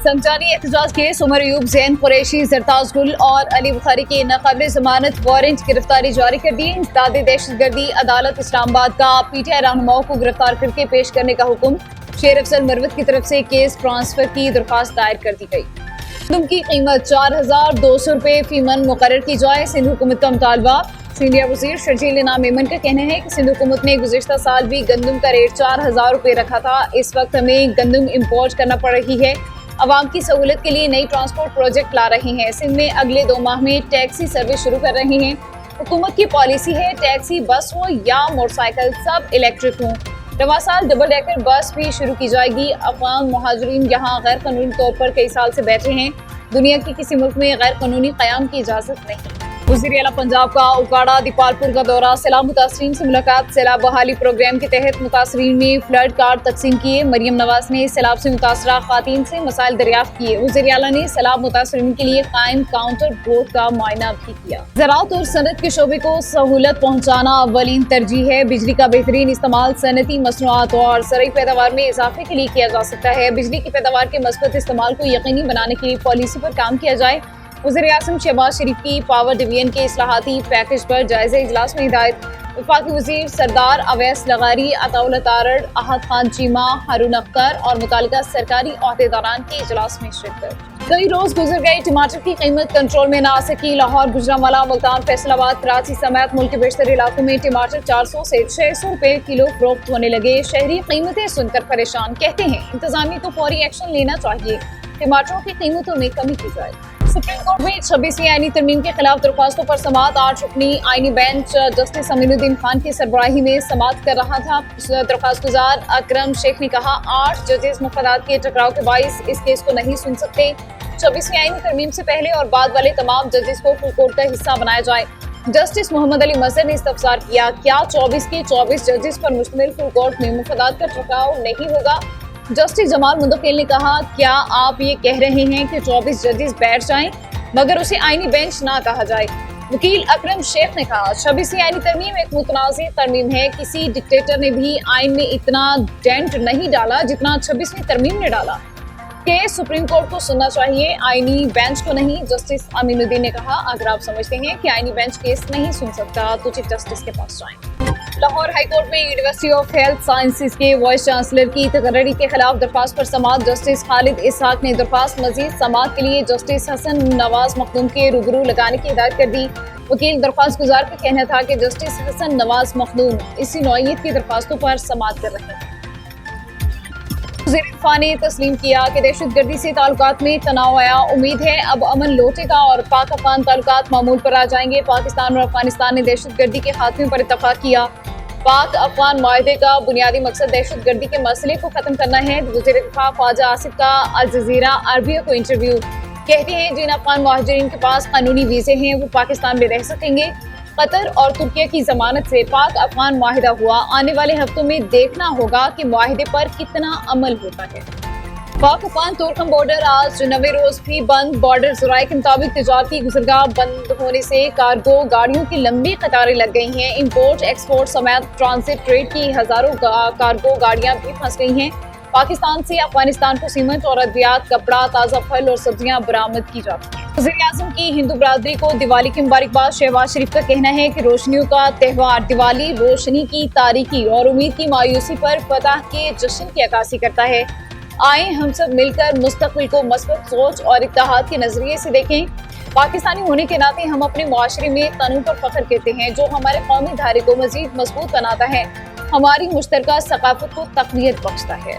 संगजानी एहतजाज केस उमर अयूब, जैन कुरैशी, जरताज गुल और अली बुखारी की नाकाबिल जमानत वारंट गिरफ्तारी जारी कर दी। इंसदाद दहशतगर्दी अदालत इस्लामाबाद का पीटीआई रहनुमाओं को गिरफ्तार करके पेश करने का हुक्म। शेर अफजल मरवत की तरफ से केस ट्रांसफर की दरख्वास्त दायर कर दी गई। गंदम की कीमत 4200 रुपये फी मन मुकर्रर की जाए, सिंध हुकूमत का मुतालबा। सीनियर वजीर शर्जील इनाम मेमन का कहना है कि सिंध हुकूमत ने गुज़िश्ता साल भी गंदम का रेट 4000 रुपये रखा था। इस वक्त हमें गंदम इम्पोर्ट करना पड़ रही है। अवाम की सहूलत के लिए नई ट्रांसपोर्ट प्रोजेक्ट ला रहे हैं। सिंध में अगले 2 माह में टैक्सी सर्विस शुरू कर रहे हैं। हुकूमत की पॉलिसी है टैक्सी बस हो या मोटरसाइकिल सब इलेक्ट्रिक हों। रवा साल डबल डेकर बस भी शुरू की जाएगी। अफगान मुहाजिरीन यहाँ गैर कानूनी तौर पर कई साल से बैठे हैं। दुनिया के किसी मुल्क में गैर कानूनी क़याम की इजाज़त नहीं। वज़ीर आला पंजाब का उकाड़ा दीपालपुर का दौरा, सैलाब मुतासरीन से मुलाकात। सैलाब बहाली प्रोग्राम के तहत मुतासरीन में फ्लड कार्ड तकसीम किए। मरियम नवाज ने सैलाब से मुतासरा ख़वातीन से मसाइल दरियाफ्त किए। वज़ीर आला ने सैलाब मुतासरीन के लिए कायम काउंटर ग्रोथ का मुआयना भी किया। ज़राअत और सनत के शोबे को सहूलत पहुँचाना अव्वलीन तरजीह है। बिजली का बेहतरीन इस्तेमाल सनती मसनूआत और ज़रई पैदावार में इजाफे के लिए किया जा सकता है। बिजली की पैदावार के मस्बत इस्तेमाल को यकीनी बनाने के लिए पॉलिसी पर काम किया जाए। वज़ीर आज़म शहबाज शरीफ की पावर डिवीजन के इस्लाहाती पैकेज पर जायजा इजलास में हिदायत। वफाकी वज़ीर सरदार अवैस लगारी, अताउल्लाह तारड़, अहद खान चीमा, हारून अख्तर और मुतालिका सरकारी अहदेदारान के इजलास में शिरकत। कई रोज गुजर गए, टमाटर की कीमत कंट्रोल में न आ सकी। लाहौर, गुजरांवाला, मुल्तान, फैसलाबाद, कराची समेत मुल्क के बेशतर इलाकों में टमाटर 400 से 600 रुपये किलो फरोख्त होने लगे। शहरी कीमतें सुनकर परेशान, कहते हैं इंतजामिया को फौरी एक्शन लेना चाहिए, टमाटरों की कीमतों में कमी की जाए। सुप्रीम कोर्ट में 26वीं आईनी तरमीम के खिलाफ दरख्वास्तों पर समाअत। 8 रुकनी आईनी बेंच जस्टिस अमीनुद्दीन खान की सरबराही में समाअत कर रहा था। दरख्वास्त गुजार अकरम शेख ने कहा 8 जजेस मुफादात के टकराव के बाइस इस केस को नहीं सुन सकते। 26वीं आईनी तरमीम से पहले और बाद वाले तमाम जजेस को फुल कोर्ट का हिस्सा बनाया जाए। जस्टिस मोहम्मद अली मजहर ने इस्तफसार किया, क्या 24 के 24 जजेस पर मुश्तमिल फुल कोर्ट में मुफादात का टकराव नहीं होगा? जस्टिस जमाल मुंतकिल ने कहा, क्या आप ये कह रहे हैं कि 24 जजेस बैठ जाएं मगर उसे आईनी बेंच ना कहा जाए? वकील अकरम शेख ने कहा 26वीं आईनी तरमीम एक मुतनाज़ी तरमीम है। किसी डिक्टेटर ने भी आइन में इतना डेंट नहीं डाला जितना 26वीं तरमीम ने डाला। केस सुप्रीम कोर्ट को सुनना चाहिए, आईनी बेंच को नहीं। जस्टिस अमीनुद्दीन ने कहा, अगर आप समझते हैं कि आईनी बेंच केस नहीं सुन सकता तो चीफ जस्टिस के पास जाएं। लाहौर हाईकोर्ट में यूनिवर्सिटी ऑफ हेल्थ साइंसेज के वाइस चांसलर की तकर्री के खिलाफ दरख्वास्त पर समाअत। जस्टिस खालिद इसहाक ने दरख्वास्त मजीद समाअत के लिए जस्टिस हसन नवाज मखदूम के रूबरू लगाने की हिदायत कर दी। वकील दरख्वास्त गुजार का कहना था कि जस्टिस हसन नवाज मखदूम इसी नौइयत की दरख्वास्तों पर समाअत कर रहे हैं। वज़ीर दिफा ने तस्लीम किया कि दहशतगर्दी से ताल्लुकात में तनाव आया, उम्मीद है अब अमन लौटेगा और पाक अफगान ताल्लुकात मामूल पर आ जाएंगे। पाकिस्तान और अफगानिस्तान ने दहशतगर्दी के खात्मे पर इत्तफाक किया। पाक अफगान माहदे का बुनियादी मकसद दहशतगर्दी के मसले को खत्म करना है। वज़ीर दिफा ख्वाजा आसिफ का अल जज़ीरा अरबिया को इंटरव्यू, कहते हैं जिन अफगान मुहाजिरीन के पास कानूनी वीज़े हैं वो पाकिस्तान में रह सकेंगे। कतर और तुर्की की जमानत से पाक अफगान माहिदा हुआ, आने वाले हफ्तों में देखना होगा कि माहिदे पर कितना अमल होता है। पाक अफगान तुर्कम बॉर्डर आज 9वें रोज भी बंद। बॉर्डर ज़राए के मुताबिक तिजारती गुज़रगाह बंद होने से कार्गो गाड़ियों की लंबी कतारें लग गई हैं। इम्पोर्ट एक्सपोर्ट समेत ट्रांजिट ट्रेड की हजारों कार्गो गाड़ियां भी फंस गई हैं। पाकिस्तान से अफगानिस्तान को सीमेंट और अद्वियात, कपड़ा, ताज़ा फल और सब्जियां बरामद की जाती हैं। वज़ीर आज़म की हिंदू बरादरी को दिवाली की मुबारकबाद। शहबाज शरीफ का कहना है कि रोशनियों का त्यौहार दिवाली रोशनी की तारीकी और उम्मीद की मायूसी पर फतह के जश्न की अक्कासी करता है। आए हम सब मिलकर मुस्तक़बिल को मस्बत सोच और इत्तेहाद के नजरिए से देखें। पाकिस्तानी होने के नाते हम अपने मुआशरे में कानून पर फख्र करते हैं जो हमारे कौमी धारे को मजीद मजबूत बनाता है, हमारी मुश्तरका सकाफत को तक़वियत बख्शता है।